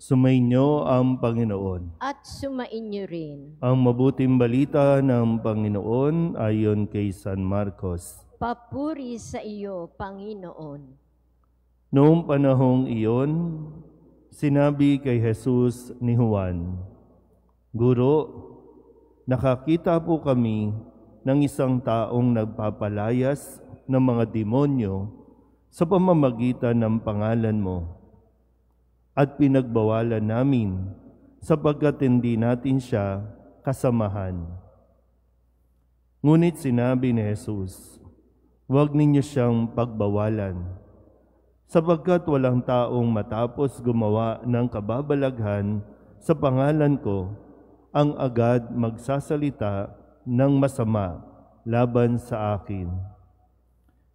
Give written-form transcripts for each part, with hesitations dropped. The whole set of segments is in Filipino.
Sumainyo ang Panginoon. At sumainyo rin. Ang mabuting balita ng Panginoon ayon kay San Marcos. Papuri sa iyo, Panginoon. Noong panahong iyon, sinabi kay Jesus ni Juan, "Guro, nakakita po kami ng isang taong nagpapalayas ng mga demonyo sa pamamagitan ng pangalan mo. At pinagbawalan namin sapagkat hindi natin siya kasamahan." Ngunit sinabi ni Jesus, "Huwag ninyo siyang pagbawalan, sapagkat walang taong matapos gumawa ng kababalaghan sa pangalan ko ang agad magsasalita ng masama laban sa akin.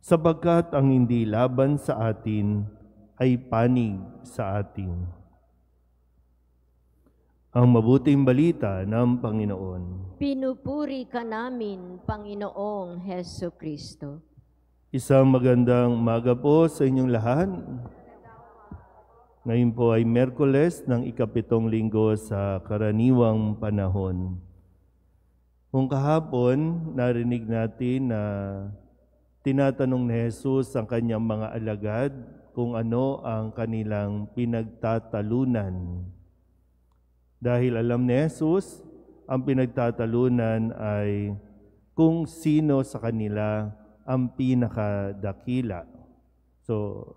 Sapagkat ang hindi laban sa atin ay panig sa atin." Ang mabuting balita ng Panginoon. Pinupuri ka namin, Panginoong Heso Kristo. Isang magandang umaga po sa inyong lahat. Ngayon po ay Miyerkules ng ika-7 linggo sa karaniwang panahon. Kung kahapon, narinig natin na tinatanong ni Jesus ang kanyang mga alagad kung ano ang kanilang pinagtatalunan. Dahil alam ni Jesus, ang pinagtatalunan ay kung sino sa kanila ang pinakadakila. So,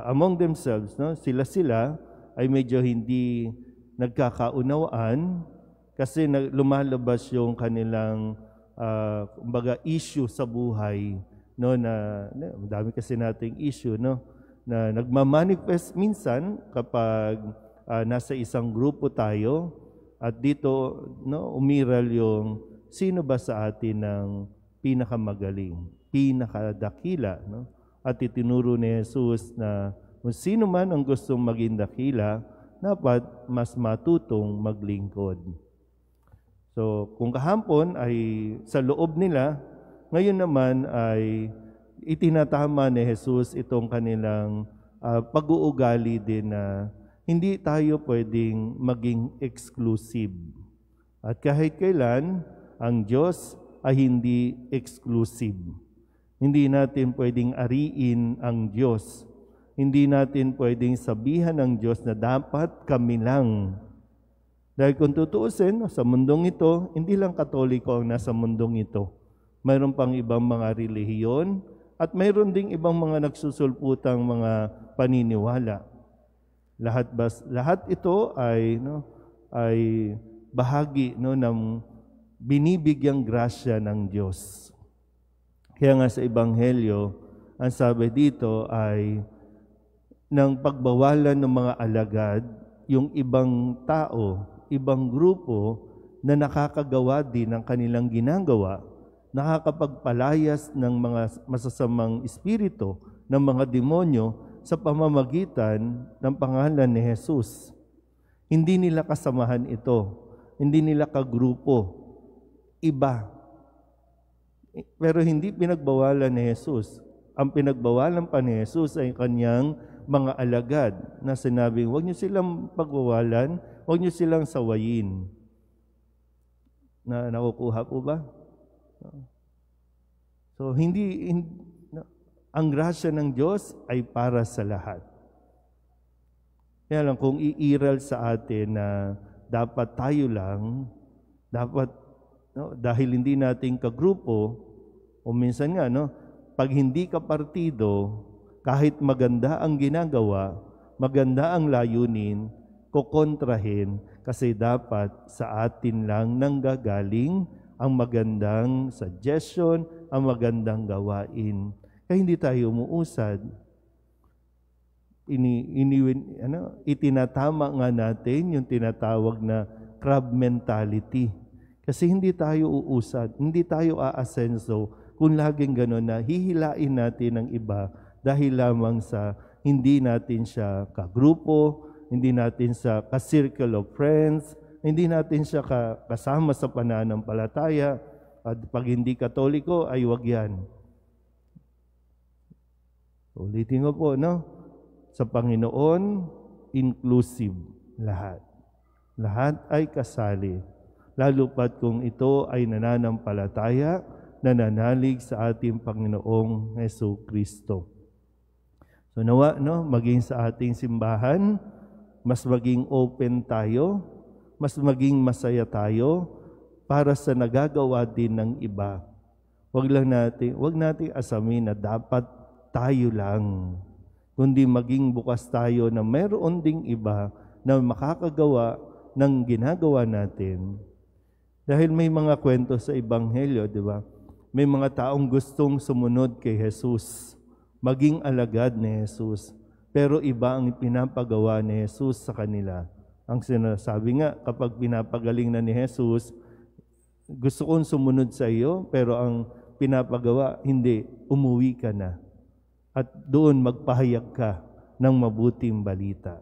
among themselves, no, sila ay medyo hindi nagkakaunawaan kasi lumalabas yung kanilang kumbaga issue sa buhay, no, na dami kasi nating issue, no, na nagmamanifest minsan kapag nasa isang grupo tayo at dito, no, umiral yung sino ba sa atin ang pinakamagaling, pinakadakila, no? At itinuro ni Jesus na kung sino man ang gustong maging dakila, dapat mas matutong maglingkod. So, kung kahapon ay sa loob nila, ngayon naman ay itinatama ni Jesus itong kanilang pag-uugali din na hindi tayo pwedeng maging exclusive. At kahit kailan, ang Diyos ay hindi exclusive. Hindi natin pwedeng ariin ang Diyos. Hindi natin pwedeng sabihan ng Diyos na dapat kami lang. Dahil kung tutuusin, sa mundong ito, hindi lang Katoliko ang nasa mundong ito. Mayroon pang ibang mga relihiyon at mayroon ding ibang mga nagsusulputang mga paniniwala. Lahat ito ay bahagi, no, ng binibigyang grasya ng Diyos. Kaya nga sa Ebanghelyo, ang sabi dito ay ng pagbawalan ng mga alagad, yung ibang tao, ibang grupo na nakakagawa din ng kanilang ginagawa, nakakapagpalayas ng mga masasamang espiritu, ng mga demonyo, sa pamamagitan ng pangalan ni Jesus. Hindi nila kasamahan ito. Hindi nila kagrupo. Iba. Pero hindi pinagbawalan ni Jesus. Ang pinagbawalan pa ni Jesus ay kanyang mga alagad na sinabing, huwag niyo silang pagbawalan, huwag niyo silang sawayin. Nakukuha po ba? So, ang grasya ng Diyos ay para sa lahat. Kaya lang kung iiral sa atin na dapat tayo lang, dahil hindi natin kagrupo, o minsan nga, no, pag hindi ka partido, kahit maganda ang ginagawa, maganda ang layunin, kukontrahin, kasi dapat sa atin lang nanggagaling ang magandang suggestion, ang magandang gawain. Kaya hindi tayo umuusad. Itinatama nga natin yung tinatawag na crab mentality. Kasi hindi tayo uusad, hindi tayo aasenso kung laging gano'n na hihilain natin ang iba dahil lamang sa hindi natin siya kagrupo, hindi natin siya ka-circle of friends, hindi natin siya kasama sa pananampalataya, at pag hindi Katoliko ay wag yan. Ulitin ko po, no? Sa Panginoon, inclusive. lahat. Lahat ay kasali, lalo pat kung ito ay nananampalataya, nananalig sa ating Panginoong Jesucristo. So nawa, maging sa ating simbahan, mas maging open tayo, mas maging masaya tayo para sa nagagawa din ng iba. Wag nating asamin na dapat tayo lang, kundi maging bukas tayo na mayroon ding iba na makakagawa ng ginagawa natin. Dahil may mga kwento sa Ebanghelyo, di ba? May mga taong gustong sumunod kay Jesus, maging alagad ni Jesus, pero iba ang pinapagawa ni Jesus sa kanila. Ang sinasabi nga, kapag pinapagaling na ni Jesus, gusto kong sumunod sa iyo, pero ang pinapagawa, hindi, umuwi ka na. At doon magpahayag ka ng mabuting balita.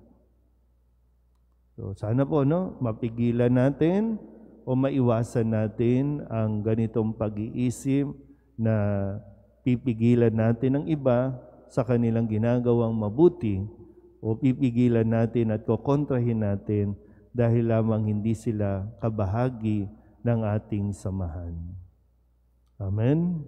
So sana po, mapigilan natin o maiwasan natin ang ganitong pag-iisip na pipigilan natin ang iba sa kanilang ginagawang mabuti o pipigilan natin at kokontrahin natin dahil lamang hindi sila kabahagi ng ating samahan. Amen.